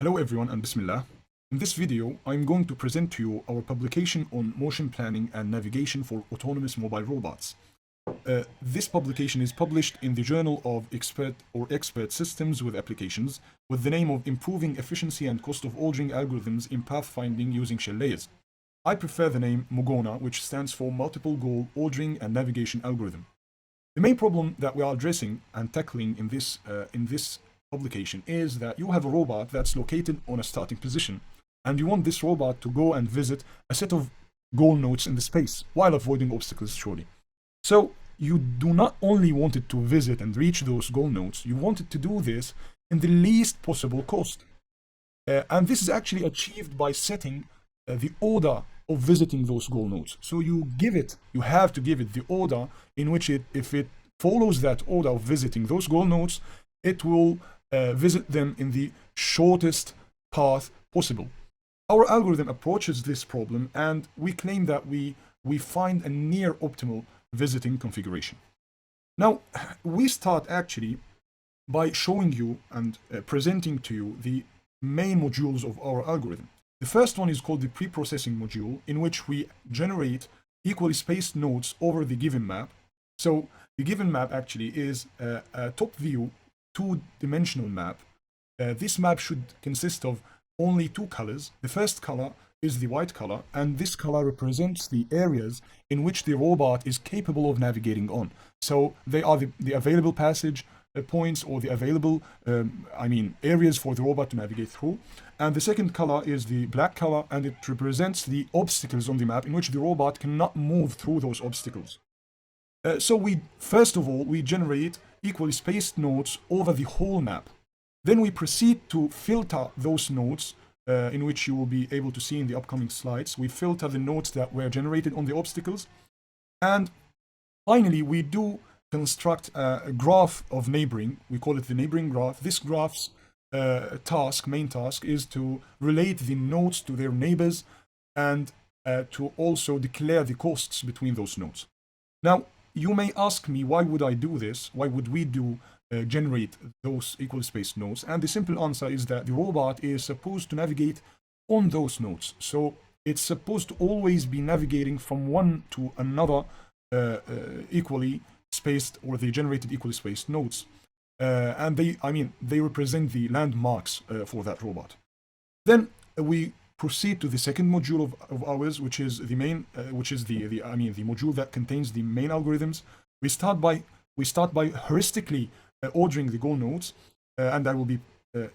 Hello everyone and Bismillah. In this video, I'm going to present to you our publication on motion planning and navigation for autonomous mobile robots. This publication is published in the Journal of Expert Systems with Applications with the name of Improving Efficiency and Cost of Ordering Algorithms in Pathfinding Using Shell Layers. I prefer the name MuGONA, which stands for Multiple Goal Ordering and Navigation Algorithm. The main problem that we are addressing and tackling in this publication is that you have a robot that's located on a starting position, and you want this robot to go and visit a set of goal nodes in the space while avoiding obstacles, surely. So you do not only want it to visit and reach those goal nodes, you want it to do this in the least possible cost. And this is actually achieved by setting the order of visiting those goal nodes. So you have to give it the order in which if it follows that order of visiting those goal nodes, it will visit them in the shortest path possible. Our algorithm approaches this problem, and we claim that we find a near optimal visiting configuration. Now, we start actually by showing you and presenting to you the main modules of our algorithm. The first one is called the pre-processing module, in which we generate equally spaced nodes over the given map. So the given map actually is a top view two-dimensional map. This map should consist of only two colors. The first color is the white color, and this color represents the areas in which the robot is capable of navigating on. So they are the available passage points, or the available areas for the robot to navigate through. And the second color is the black color, and it represents the obstacles on the map in which the robot cannot move through those obstacles. So first of all, we generate equally spaced nodes over the whole map. Then we proceed to filter those nodes, in which you will be able to see in the upcoming slides. We filter the nodes that were generated on the obstacles. And finally, we do construct a graph of neighboring. We call it the neighboring graph. This graph's main task, is to relate the nodes to their neighbors and to also declare the costs between those nodes. Now, you may ask me, why would I do this? Why would we generate those equal spaced nodes? And the simple answer is that the robot is supposed to navigate on those nodes. So it's supposed to always be navigating from one to another equally spaced, or the generated equally spaced nodes. And they represent the landmarks for that robot. Then we proceed to the second module of ours, which is the main, the module that contains the main algorithms. We start by heuristically ordering the goal nodes, and I will be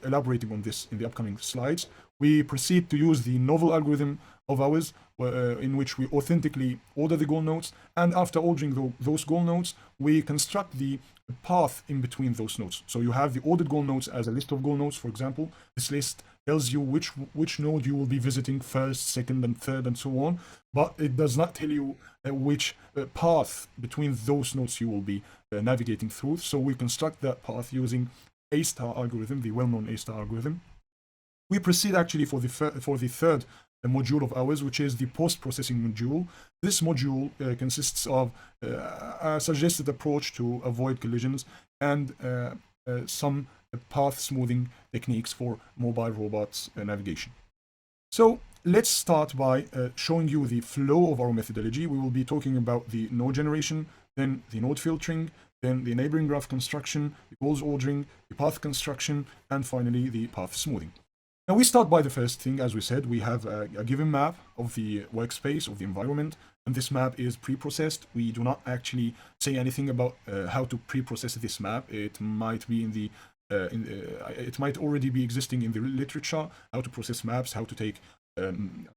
elaborating on this in the upcoming slides. We proceed to use the novel algorithm of ours, in which we authentically order the goal nodes, and after ordering those goal nodes, we construct the path in between those nodes. So you have the ordered goal nodes as a list of goal nodes, for example. This list tells you which node you will be visiting first, second, and third, and so on, but it does not tell you which path between those nodes you will be navigating through. So we construct that path using A-star algorithm, the well-known A-star algorithm. We proceed actually for the third module of ours, which is the post-processing module. This module consists of a suggested approach to avoid collisions and some path smoothing techniques for mobile robots navigation. So let's start by showing you the flow of our methodology. We will be talking about the node generation, then the node filtering, then the neighboring graph construction, the goals ordering, the path construction, and finally the path smoothing. Now we start by the first thing. As we said, we have a given map of the workspace, of the environment, and this map is pre-processed. We do not actually say anything about how to pre-process this map. It might be it might already be existing in the literature, how to process maps, how to take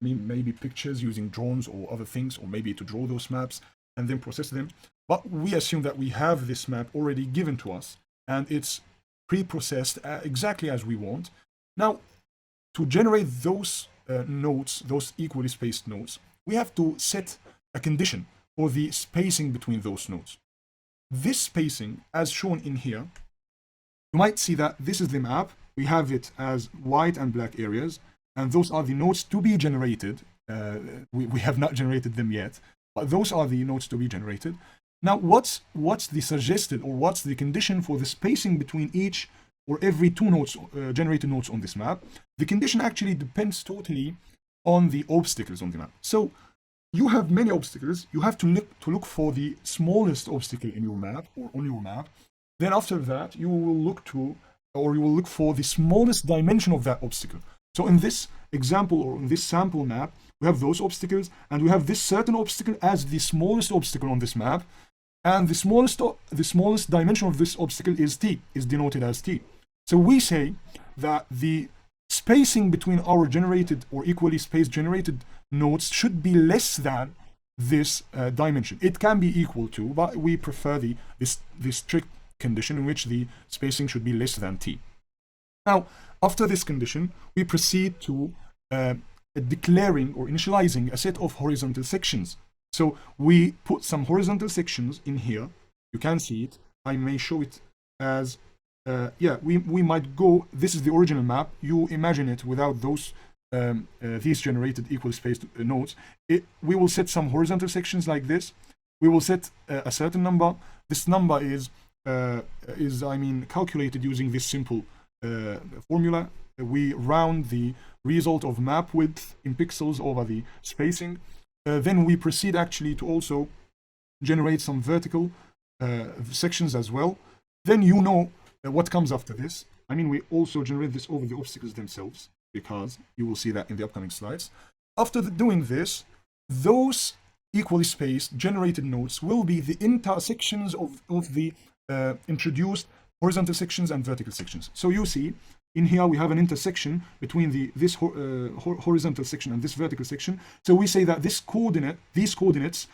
maybe pictures using drones or other things, or maybe to draw those maps and then process them. But we assume that we have this map already given to us, and it's pre-processed exactly as we want. Now, to generate those nodes, those equally spaced nodes, we have to set a condition for the spacing between those nodes. This spacing, as shown in here, you might see that this is the map. We have it as white and black areas, and those are the nodes to be generated. We have not generated them yet, but those are the nodes to be generated. Now, what's the suggested, or what's the condition for the spacing between each or every 2 nodes, generated nodes on this map. The condition actually depends totally on the obstacles on the map. So you have many obstacles. You have to look for the smallest obstacle in your map or on your map. Then after that, you will look for the smallest dimension of that obstacle. So in this example or in this sample map, we have those obstacles, and we have this certain obstacle as the smallest obstacle on this map, and the smallest dimension of this obstacle is t, is denoted as t. So we say that the spacing between our generated or equally spaced generated nodes should be less than this dimension. It can be equal to, but we prefer this strict condition in which the spacing should be less than t. Now, after this condition, we proceed to declaring or initializing a set of horizontal sections. So we put some horizontal sections in here. You can see it. I may show it as, we might go, this is the original map. You imagine it without those these generated equal spaced nodes. We will set some horizontal sections like this. We will set a certain number. This number is calculated using this simple formula. We round the result of map width in pixels over the spacing. Then we proceed actually to also generate some vertical sections as well. Then you know what comes after this. We also generate this over the obstacles themselves, because you will see that in the upcoming slides. After doing this, those equally spaced generated nodes will be the intersections of the introduced horizontal sections and vertical sections. So you see, in here we have an intersection between this horizontal section and this vertical section. So we say that these coordinates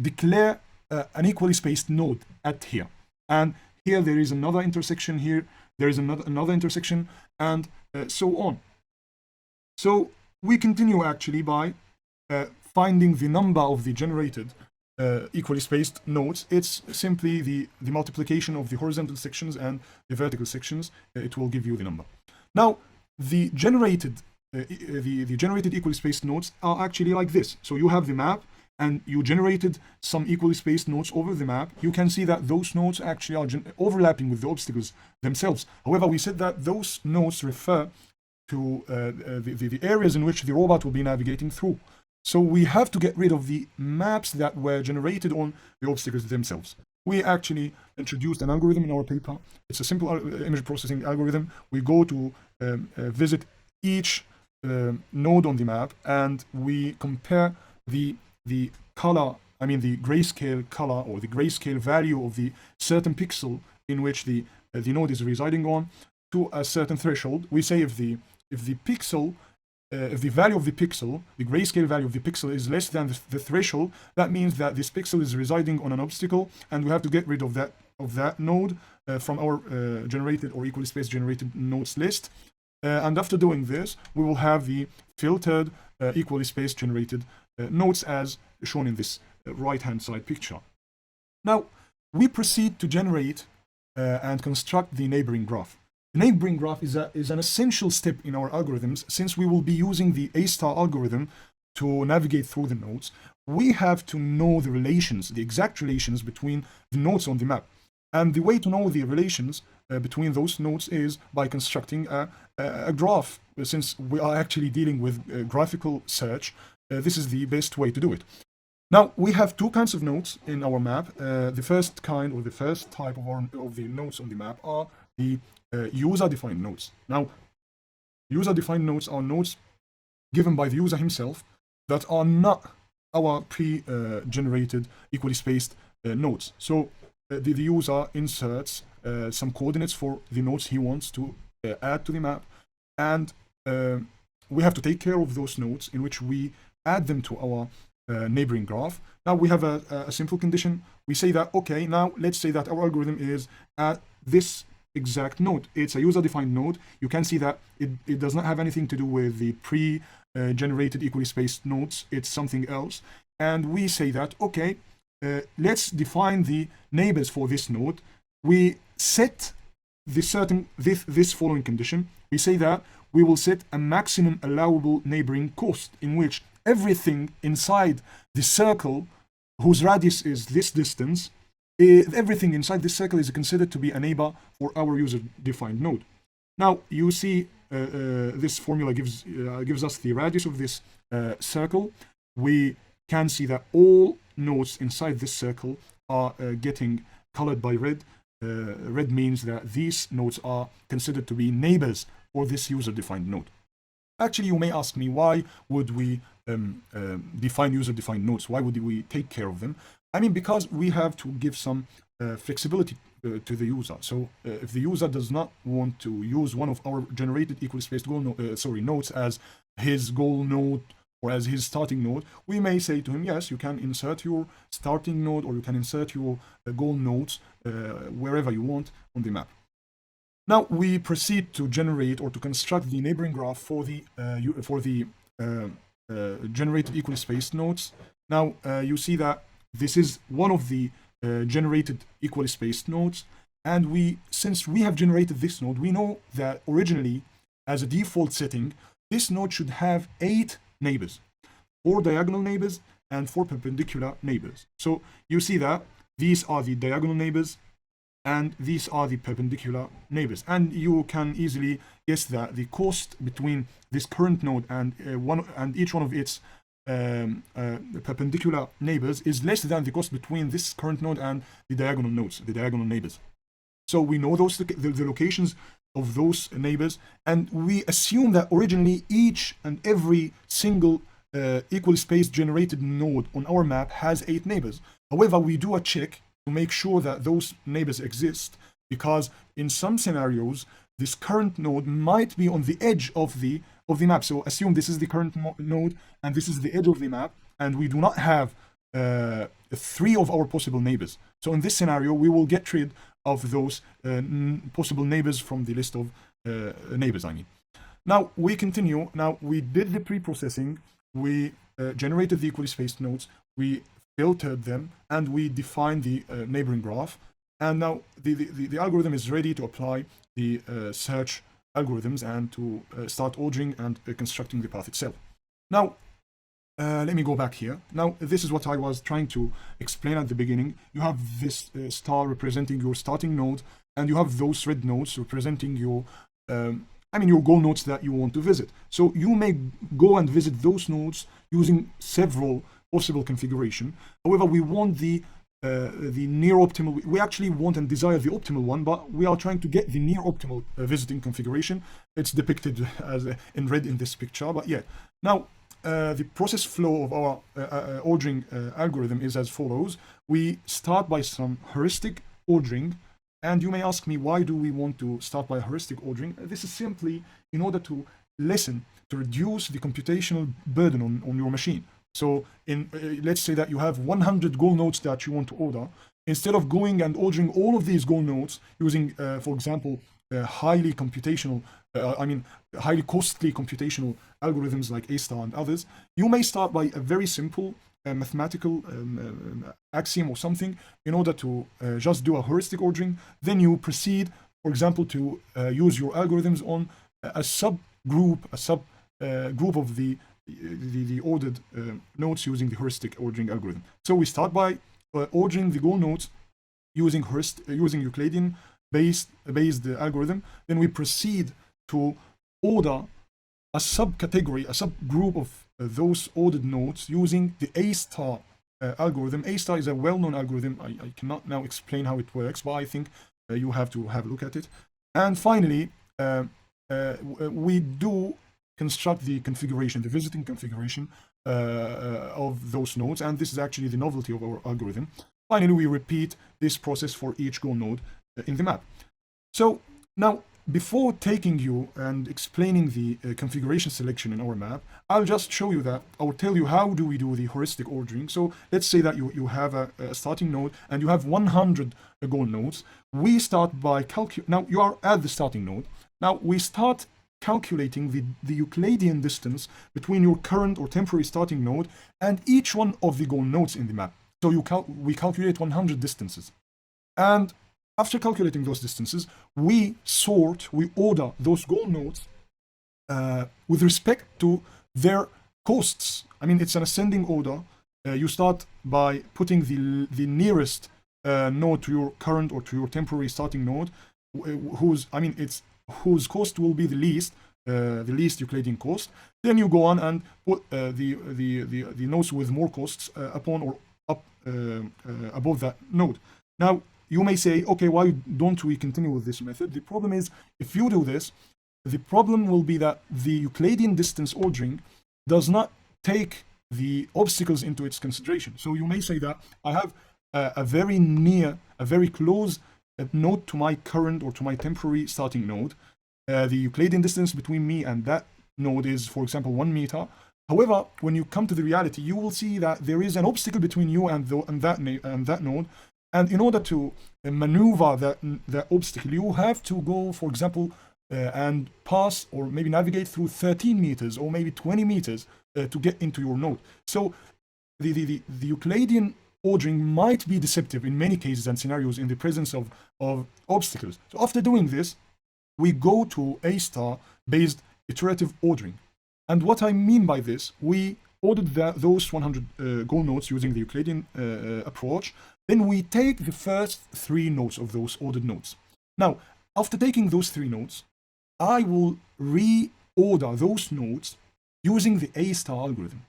declare an equally spaced node at here. And here there is another intersection, here there is another intersection, and so on. So we continue actually by finding the number of the generated equally spaced nodes. It's simply the multiplication of the horizontal sections and the vertical sections. It will give you the number. Now, the generated equally spaced nodes are actually like this. So you have the map, and you generated some equally spaced nodes over the map. You can see that those nodes actually are overlapping with the obstacles themselves. However, we said that those nodes refer to the areas in which the robot will be navigating through. So we have to get rid of the maps that were generated on the obstacles themselves. We actually introduced an algorithm in our paper. It's a simple image processing algorithm. We go to visit each node on the map, and we compare the color, the grayscale color or the grayscale value of the certain pixel in which the node is residing on to a certain threshold. We say if the value of the pixel, the grayscale value of the pixel, is less than the threshold, that means that this pixel is residing on an obstacle, and we have to get rid of that node from our generated or equally spaced generated nodes list. And after doing this, we will have the filtered equally spaced generated nodes as shown in this right-hand side picture. Now, we proceed to generate and construct the neighboring graph. The neighboring graph is an essential step in our algorithms, since we will be using the A-star algorithm to navigate through the nodes. We have to know the relations, the exact relations between the nodes on the map. And the way to know the relations between those nodes is by constructing a graph. Since we are actually dealing with graphical search, this is the best way to do it. Now, we have two kinds of nodes in our map. The first kind, or the first type of the nodes on the map, are the user-defined nodes. Now, user-defined nodes are nodes given by the user himself that are not our pre-generated equally spaced nodes. So the user inserts some coordinates for the nodes he wants to add to the map, and we have to take care of those nodes in which we add them to our neighboring graph. Now we have a simple condition. We say that, okay, now let's say that our algorithm is at this exact node. It's a user-defined node. You can see that it does not have anything to do with the pre-generated equally spaced nodes. It's something else. And we say that, okay, let's define the neighbors for this node. We set this following condition. We say that we will set a maximum allowable neighboring cost, in which everything inside the circle whose radius is this distance everything inside this circle is considered to be a neighbor for our user-defined node. Now you see this formula gives us the radius of this circle. We can see that all nodes inside this circle are getting colored by red. Red means that these nodes are considered to be neighbors for this user-defined node. Actually, you may ask me, why would we define user-defined nodes? Why would we take care of them? I mean, because we have to give some flexibility to the user. So if the user does not want to use one of our generated equally spaced nodes as his goal node or as his starting node, we may say to him, yes, you can insert your starting node or you can insert your goal nodes wherever you want on the map. Now we proceed to generate or to construct the neighboring graph for the generated equally spaced nodes. Now you see that this is one of the generated equally spaced nodes, and since we have generated this node, we know that originally, as a default setting, this node should have 8 neighbors, 4 diagonal neighbors and 4 perpendicular neighbors. So you see that these are the diagonal neighbors and these are the perpendicular neighbors, and you can easily guess that the cost between this current node and each one of its perpendicular neighbors is less than the cost between this current node and the diagonal nodes, the diagonal neighbors. So we know the locations of those neighbors, and we assume that originally each and every single equally spaced generated node on our map has 8 neighbors. However, we do a check to make sure that those neighbors exist, because in some scenarios this current node might be on the edge of the map. So assume this is the current node and this is the edge of the map, and we do not have 3 of our possible neighbors. So in this scenario, we will get rid of those possible neighbors from the list of neighbors, I mean. Now we continue. Now we did the pre-processing, we generated the equally spaced nodes, we filtered them, and we defined the neighboring graph. And now the algorithm is ready to apply the search algorithms and to start ordering and constructing the path itself. Now, let me go back here. Now, this is what I was trying to explain at the beginning. You have this star representing your starting node, and you have those red nodes representing your your goal nodes that you want to visit. So you may go and visit those nodes using several possible configuration. However, we want the near optimal. We actually want and desire the optimal one, but we are trying to get the near optimal visiting configuration. It's depicted as in red in this picture, but yeah. Now, the process flow of our ordering algorithm is as follows. We start by some heuristic ordering, and you may ask me, why do we want to start by heuristic ordering? This is simply in order to reduce the computational burden on your machine. So let's say that you have 100 goal nodes that you want to order. Instead of going and ordering all of these goal nodes using, for example, highly costly computational algorithms like A-star and others, you may start by a very simple mathematical axiom or something in order to just do a heuristic ordering. Then you proceed, for example, to use your algorithms on a subgroup of the ordered nodes using the heuristic ordering algorithm. So we start by ordering the goal nodes using Euclidean based algorithm. Then we proceed to order a subcategory, a subgroup of those ordered nodes using the A-star algorithm. A-star is a well-known algorithm. I cannot now explain how it works, but I think you have to have a look at it. And finally, we do construct the configuration, the visiting configuration of those nodes, and this is actually the novelty of our algorithm. Finally, we repeat this process for each goal node in the map. So now, before taking you and explaining the configuration selection in our map, I'll just show you that, I will tell you how do we do the heuristic ordering. So let's say that you have a starting node and you have 100 goal nodes. We start by now you are at the starting node. Now we start calculating the Euclidean distance between your current or temporary starting node and each one of the goal nodes in the map. So we calculate 100 distances. And after calculating those distances, we order those goal nodes with respect to their costs. I mean, it's an ascending order. You start by putting the nearest node to your current or to your temporary starting node, whose cost will be the least Euclidean cost. Then you go on and put the nodes with more costs upon or up above that node. Now you may say, okay, why don't we continue with this method? The problem is, if you do this, the problem will be that the Euclidean distance ordering does not take the obstacles into its consideration. So you may say that I have a very close node to my current or to my temporary starting node. The Euclidean distance between me and that node is, for example, 1 meter. However, when you come to the reality, you will see that there is an obstacle between you and that node. And in order to maneuver that obstacle, you have to go, for example, and pass or maybe navigate through 13 meters or maybe 20 meters to get into your node. So the Euclidean ordering might be deceptive in many cases and scenarios in the presence of obstacles. So after doing this, we go to A star based iterative ordering. And what I mean by this, we ordered those 100 goal nodes using the Euclidean approach. Then we take the first 3 nodes of those ordered nodes. Now, after taking those 3 nodes, I will reorder those nodes using the A star algorithm.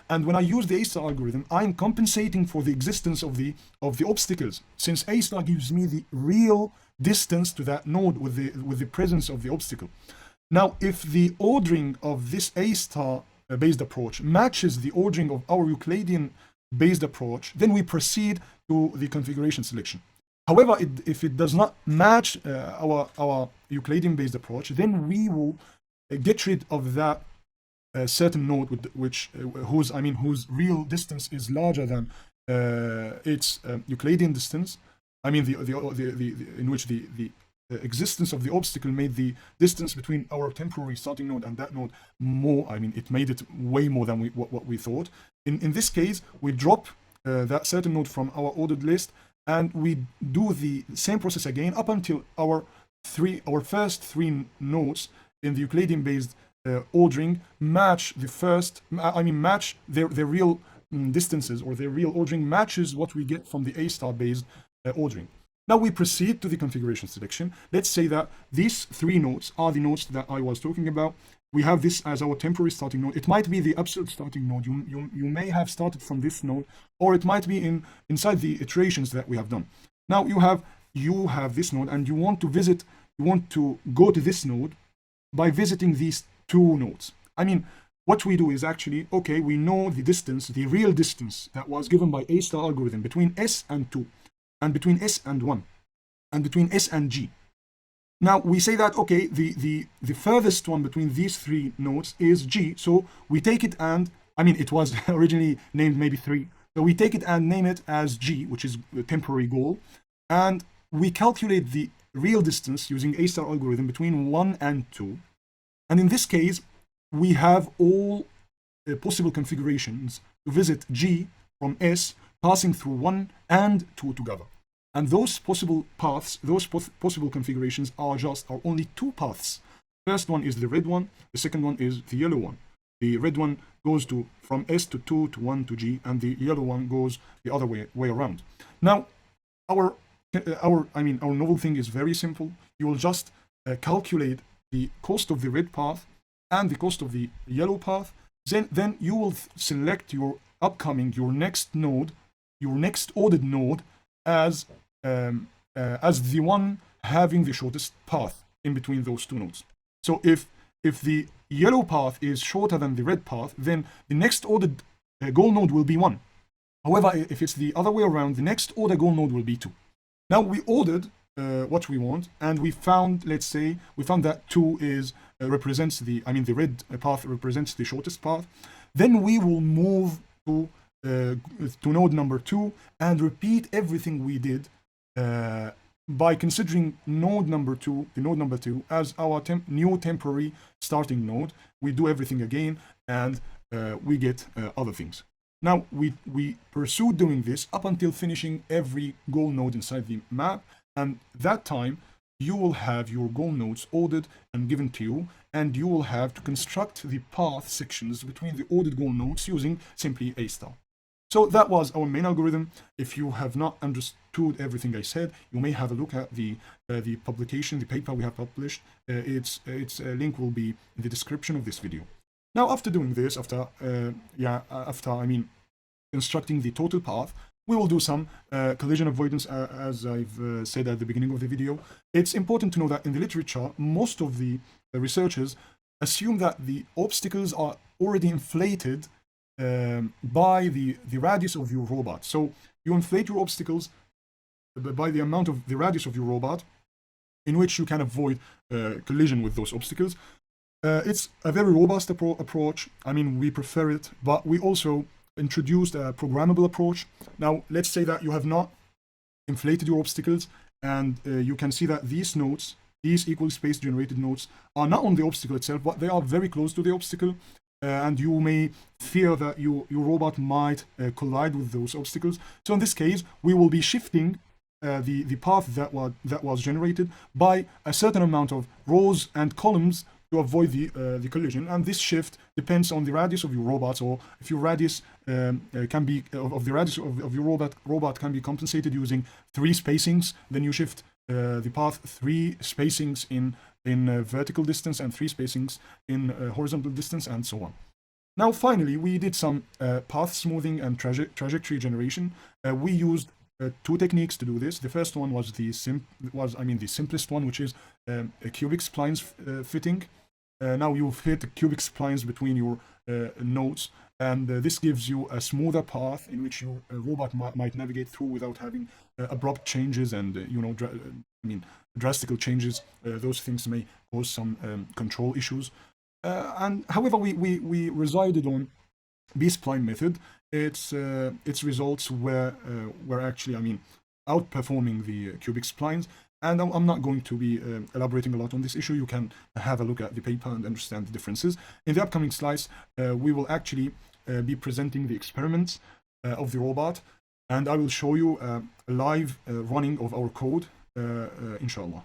And when I use the A star algorithm, I'm compensating for the existence of the obstacles, since A star gives me the real distance to that node with the presence of the obstacle. Now, if the ordering of this A star based approach matches the ordering of our Euclidean based approach, then we proceed to the configuration selection. However, if it does not match our Euclidean based approach, then we will get rid of that certain node whose real distance is larger than its Euclidean distance. I mean in which the existence of the obstacle made the distance between our temporary starting node and that node more. I mean, it made it way more than what we thought. In this case, we drop that certain node from our ordered list, and we do the same process again up until our first 3 nodes in the Euclidean based ordering match their real distances, or their real ordering matches what we get from the A star based ordering. Now we proceed to the configuration selection. Let's say that these 3 nodes are the nodes that I was talking about. We have this as our temporary starting node. It might be the absolute starting node. You may have started from this node, or it might be inside the iterations that we have done. Now you have this node, and you want to go to this node by visiting these 2 nodes. I mean, what we do is actually, okay, we know the distance, the real distance that was given by A star algorithm between S and 2, and between S and 1, and between S and G. Now we say that, okay, the furthest one between these 3 nodes is G, so we take it and, I mean, it was originally named maybe 3, so we take it and name it as G, which is the temporary goal, and we calculate the real distance using A star algorithm between 1 and 2. And in this case, we have all possible configurations to visit G from S, passing through 1 and 2 together. And those possible paths, those possible configurations are only 2 paths. First one is the red one, the second one is the yellow one. The red one goes from S to 2 to 1 to G, and the yellow one goes the other way around. Now, our novel thing is very simple. You will just calculate the cost of the red path and the cost of the yellow path. Then you will select your next node, your next ordered node as the one having the shortest path in between those 2 nodes. So if the yellow path is shorter than the red path, then the next ordered goal node will be 1. However, if it's the other way around, the next ordered goal node will be 2. Now we ordered what we want, and we found that 2 represents the red path represents the shortest path. Then we will move to node number 2 and repeat everything we did by considering the node number 2 as our new temporary starting node. We do everything again, and we get other things. Now we pursue doing this up until finishing every goal node inside the map, and that time you will have your goal nodes ordered and given to you, and you will have to construct the path sections between the ordered goal nodes using simply A star. So that was our main algorithm. If you have not understood everything I said, you may have a look at the publication, the paper we have published. Its link will be in the description of this video. Now, after doing this, after constructing the total path, we will do some collision avoidance, as I've said at the beginning of the video. It's important to know that in the literature, most of the researchers assume that the obstacles are already inflated by the radius of your robot. So you inflate your obstacles by the amount of the radius of your robot, in which you can avoid collision with those obstacles. It's a very robust approach. I mean, we prefer it, but we also introduced a programmable approach. Now, let's say that you have not inflated your obstacles, and you can see that these nodes, these equal space generated nodes, are not on the obstacle itself, but they are very close to the obstacle. And you may fear that your robot might collide with those obstacles. So in this case, we will be shifting the path that was generated by a certain amount of rows and columns to avoid the collision. And this shift depends on the radius of your robot, or if your radius can be of the radius of your robot can be compensated using 3 spacings, then you shift the path 3 spacings in vertical distance and 3 spacings in horizontal distance, and so on. Now, finally, we did some path smoothing and trajectory generation. We used 2 techniques to do this. The first one was the simplest one, which is a cubic splines fitting. Now you fit cubic splines between your nodes, and this gives you a smoother path in which your robot might navigate through without having abrupt changes and drastical changes. Those things may cause some control issues. And however, we resided on B-spline method. Its results were actually, outperforming the cubic splines. And I'm not going to be elaborating a lot on this issue. You can have a look at the paper and understand the differences. In the upcoming slides, we will actually be presenting the experiments of the robot, and I will show you a live running of our code, inshallah.